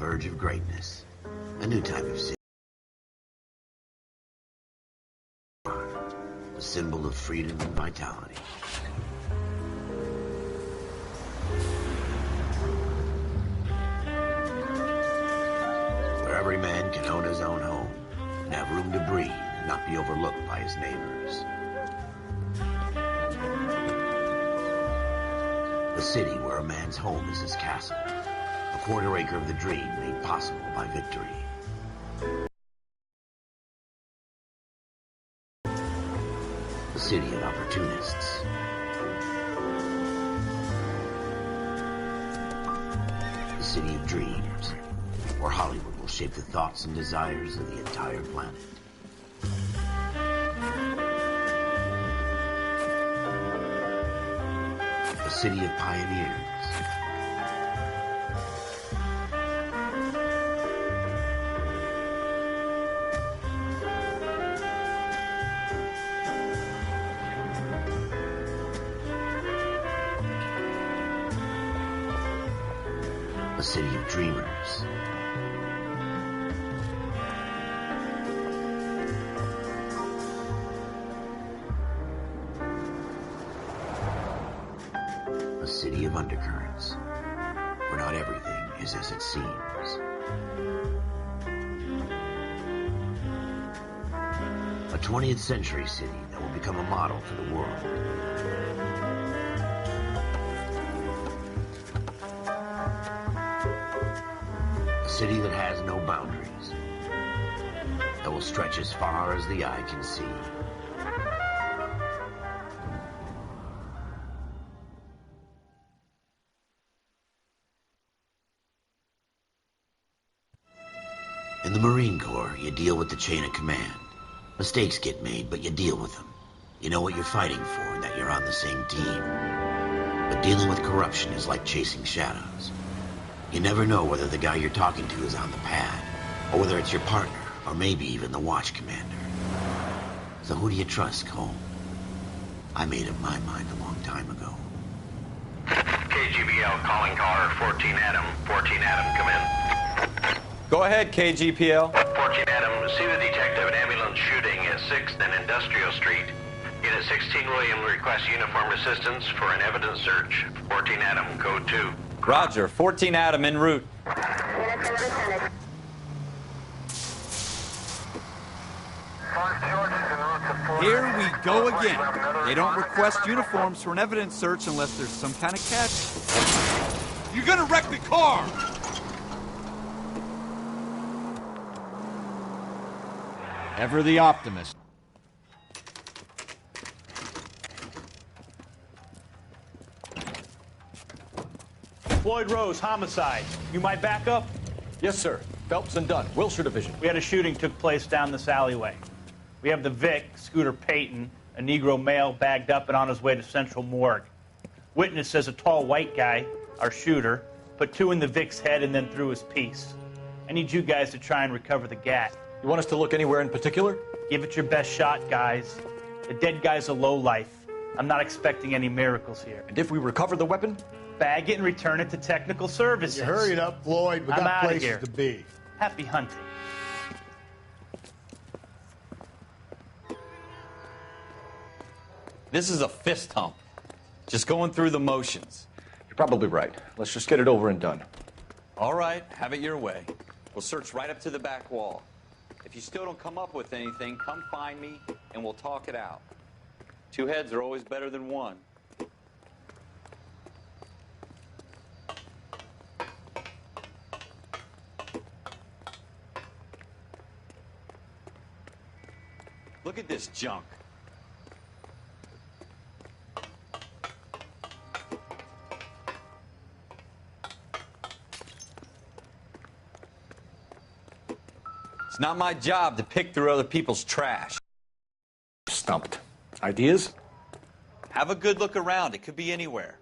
verge of greatness. A new type of city. A symbol of freedom and vitality. Where every man can own his own home and have room to breathe and not be overlooked by his neighbors. A city where a man's home is his castle. A quarter-acre of the dream made possible by victory. A city of opportunists. A city of dreams, where Hollywood will shape the thoughts and desires of the entire planet. A city of pioneers. A city of dreamers. A city of undercurrents, where not everything is as it seems. A 20th century city that will become a model for the world. A city that has no boundaries, that will stretch as far as the eye can see. In the Marine Corps, you deal with the chain of command. Mistakes get made, but you deal with them. You know what you're fighting for and that you're on the same team. But dealing with corruption is like chasing shadows. You never know whether the guy you're talking to is on the pad, or whether it's your partner, or maybe even the watch commander. So who do you trust, Cole? I made up my mind a long time ago. KGBL calling caller 14 Adam. 14 Adam, come in. Go ahead, KGPL. 14 Adam, see the detective, an ambulance shooting at 6th and Industrial Street. Unit 16 William requests uniformed assistance for an evidence search. 14 Adam, code 2. Roger, 14 Adam en route. Here we go again. They don't request uniforms for an evidence search unless there's some kind of catch. You're gonna wreck the car! Ever the optimist. Floyd Rose, homicide. You might back up? Yes, sir. Phelps and Dunn, Wilshire Division. We had a shooting took place down this alleyway. We have the Vic, Scooter Payton, a Negro male bagged up and on his way to Central Morgue. Witness says a tall white guy, our shooter, put 2 in the Vic's head and then threw his piece. I need you guys to try and recover the gat. You want us to look anywhere in particular? Give it your best shot, guys. The dead guy's a lowlife. I'm not expecting any miracles here. And if we recover the weapon? Bag it and return it to technical services. You hurry up, Floyd. We I'm got outta places here. to be. Happy hunting. This is a fist hump. Just going through the motions. You're probably right. Let's just get it over and done. All right, have it your way. We'll search right up to the back wall. If you still don't come up with anything, come find me and we'll talk it out. 2 heads are always better than 1. Look at this junk. It's not my job to pick through other people's trash. Stumped. Ideas? Have a good look around. It could be anywhere.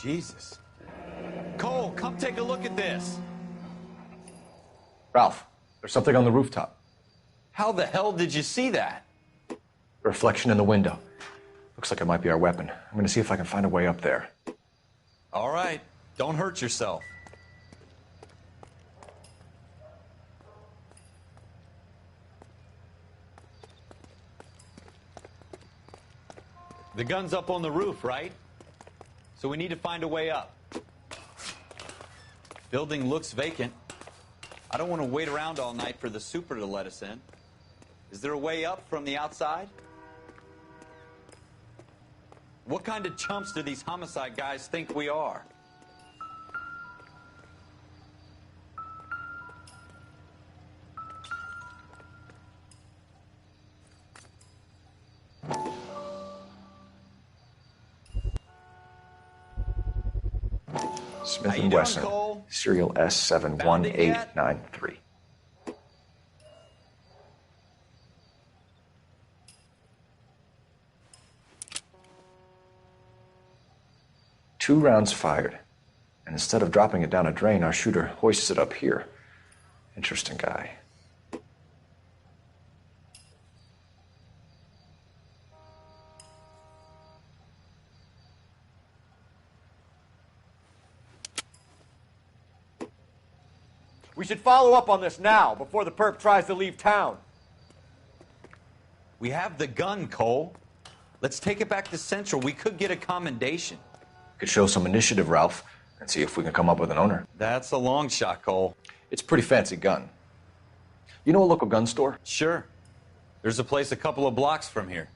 Jesus. Cole, come take a look at this. Ralph, there's something on the rooftop. How the hell did you see that? A reflection in the window. Looks like it might be our weapon. I'm going to see if I can find a way up there. All right, don't hurt yourself. The gun's up on the roof, right? So we need to find a way up. Building looks vacant. I don't want to wait around all night for the super to let us in. Is there a way up from the outside? What kind of chumps do these homicide guys think we are? Smith How you & doing, Wesson, Cole? serial S71893. Two rounds fired. And instead of dropping it down a drain, our shooter hoists it up here. Interesting guy. We should follow up on this now, before the perp tries to leave town. We have the gun, Cole. Let's take it back to Central. We could get a commendation. Could show some initiative, Ralph, and see if we can come up with an owner. That's a long shot, Cole. It's a pretty fancy gun. You know a local gun store? Sure. There's a place a couple of blocks from here.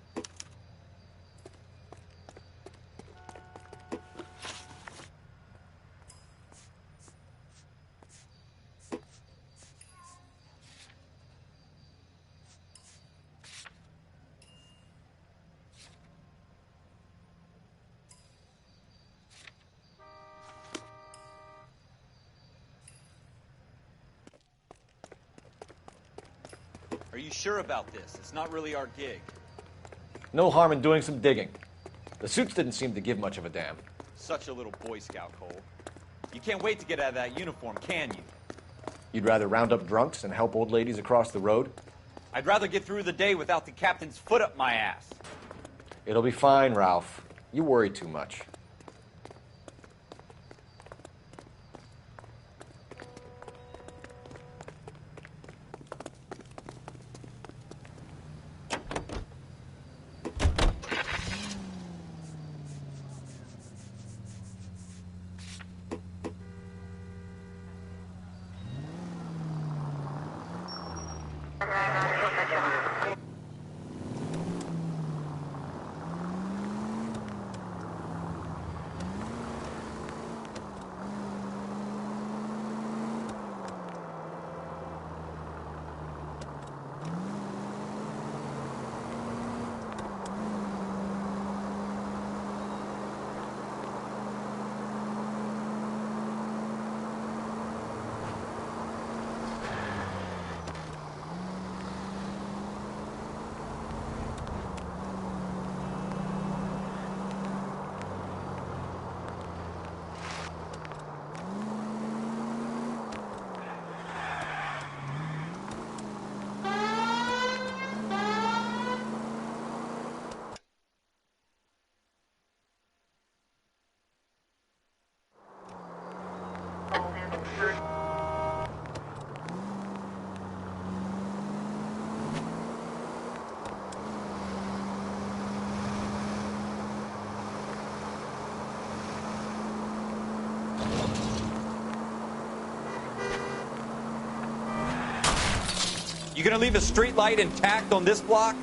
Are you sure about this? It's not really our gig. No harm in doing some digging. The suits didn't seem to give much of a damn. Such a little Boy Scout, Cole. You can't wait to get out of that uniform, can you? You'd rather round up drunks and help old ladies across the road? I'd rather get through the day without the captain's foot up my ass. It'll be fine, Ralph. You worry too much. You gonna leave a street light intact on this block?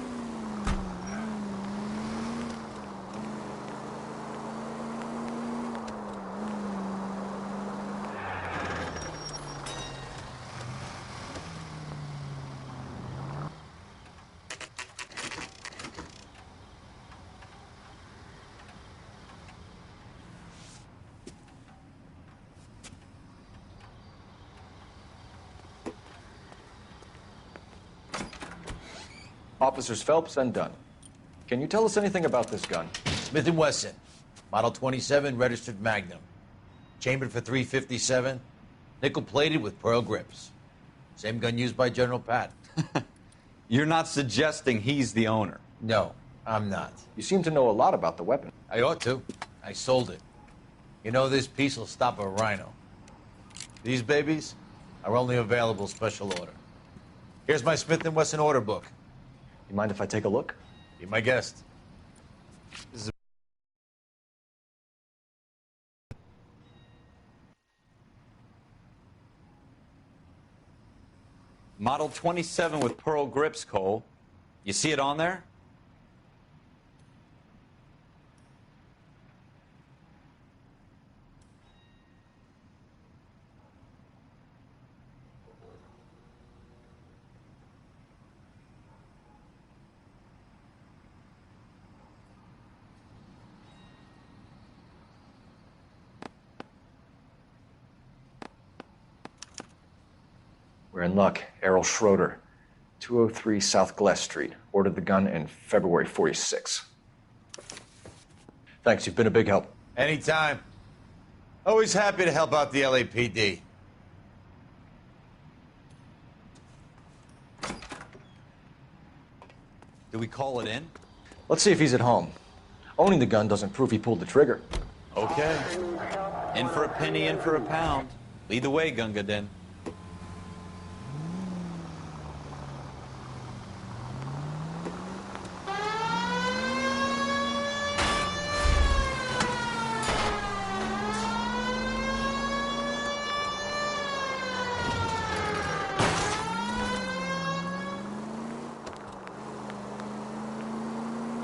Officers Phelps and Dunn. Can you tell us anything about this gun? Smith & Wesson, Model 27, registered Magnum. Chambered for .357, nickel-plated with pearl grips. Same gun used by General Patton. You're not suggesting he's the owner? No, I'm not. You seem to know a lot about the weapon. I ought to. I sold it. You know, this piece will stop a rhino. These babies are only available special order. Here's my Smith & Wesson order book. You mind if I take a look? Be my guest. Model 27 with pearl grips, Cole. You see it on there? We're in luck. Errol Schroeder, 203 South Glass Street. Ordered the gun in February 46. Thanks, you've been a big help. Anytime. Always happy to help out the LAPD. Do we call it in? Let's see if he's at home. Owning the gun doesn't prove he pulled the trigger. Okay. In for a penny, in for a pound. Lead the way, Gunga Din.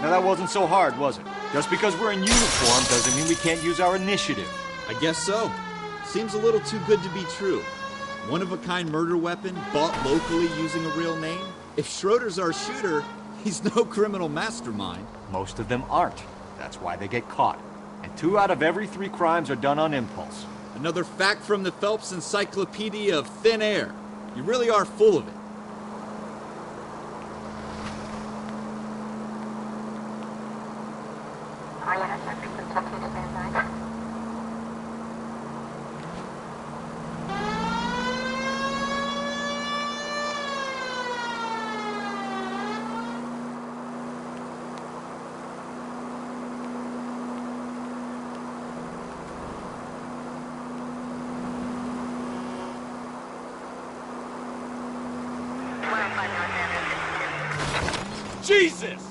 Now that wasn't so hard, was it? Just because we're in uniform doesn't mean we can't use our initiative. I guess so. Seems a little too good to be true. One-of-a-kind murder weapon, bought locally using a real name? If Schroeder's our shooter, he's no criminal mastermind. Most of them aren't. That's why they get caught. And 2 out of every 3 crimes are done on impulse. Another fact from the Phelps Encyclopedia of Thin Air. You really are full of it. Jesus!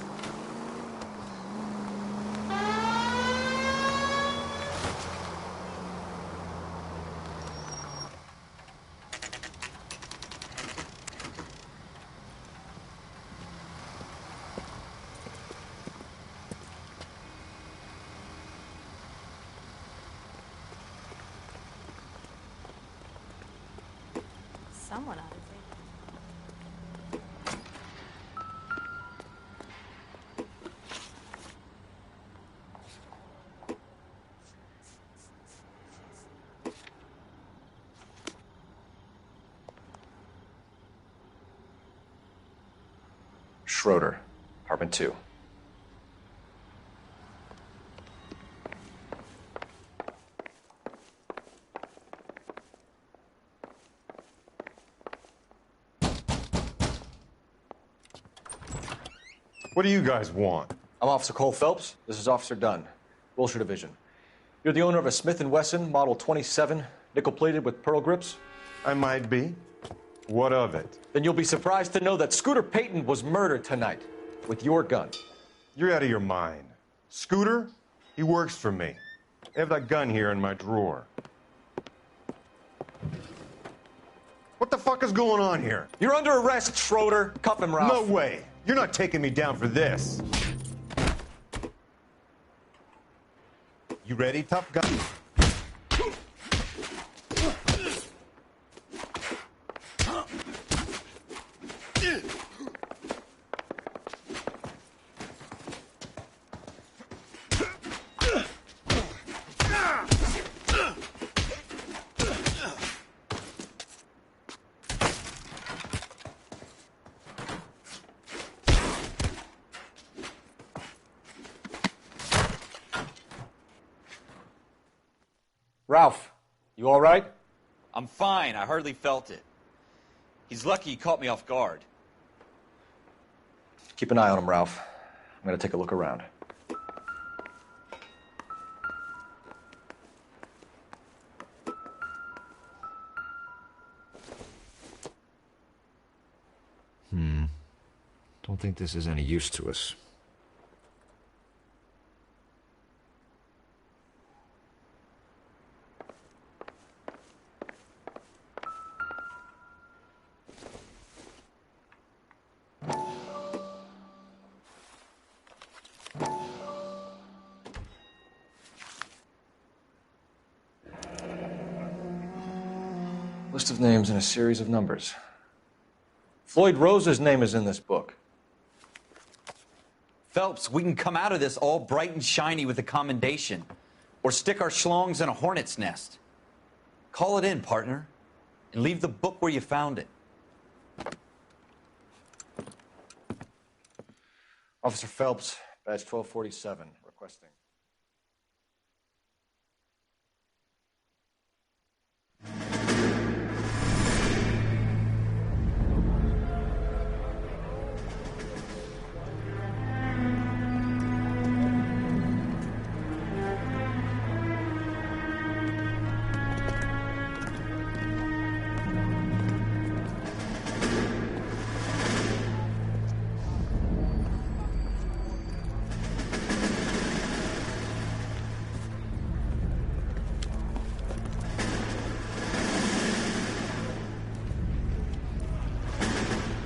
Someone ought to take Schroeder, apartment 2. What do you guys want? I'm Officer Cole Phelps. This is Officer Dunn, Wilshire Division. You're the owner of a Smith & Wesson Model 27, nickel-plated with pearl grips? I might be. What of it? Then you'll be surprised to know that Scooter Payton was murdered tonight with your gun. You're out of your mind. Scooter? He works for me. I have that gun here in my drawer. What the fuck is going on here? You're under arrest, Schroeder. Cuff him, Ralph. No way. You're not taking me down for this. You ready, tough guy? Ralph, you all right? I'm fine. I hardly felt it. He's lucky he caught me off guard. Keep an eye on him, Ralph. I'm gonna take a look around. Don't think this is any use to us. List of names and a series of numbers. Floyd Rose's name is in this book. Phelps, we can come out of this all bright and shiny with a commendation. Or stick our schlongs in a hornet's nest. Call it in, partner. And leave the book where you found it. Officer Phelps, badge 1247, requesting.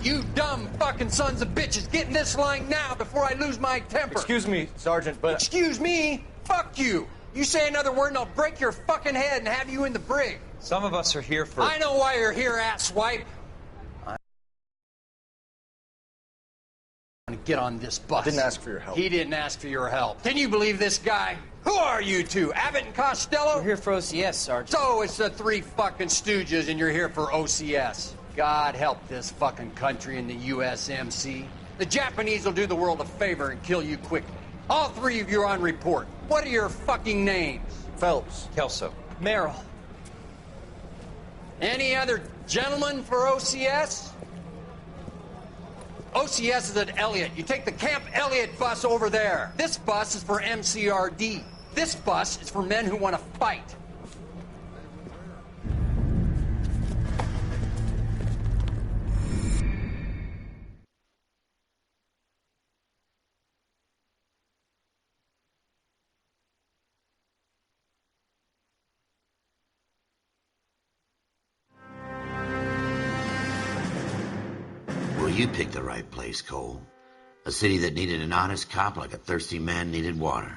You dumb fucking sons of bitches, get in this line now before I lose my temper. Excuse me, Sergeant, but... Excuse me? Fuck you. You say another word and I'll break your fucking head and have you in the brig. Some of us are here for... I know why you're here, asswipe. I'm gonna get on this bus. I didn't ask for your help. He didn't ask for your help. Can you believe this guy? Who are you two? Abbott and Costello? We're here for OCS, Sergeant. So it's the three fucking stooges and you're here for OCS. God help this fucking country and the USMC. The Japanese will do the world a favor and kill you quickly. All three of you are on report. What are your fucking names? Phelps. Kelso. Merrill. Any other gentlemen for OCS? OCS is at Elliott. You take the Camp Elliott bus over there. This bus is for MCRD. This bus is for men who want to fight. You picked the right place, Cole. A city that needed an honest cop like a thirsty man needed water.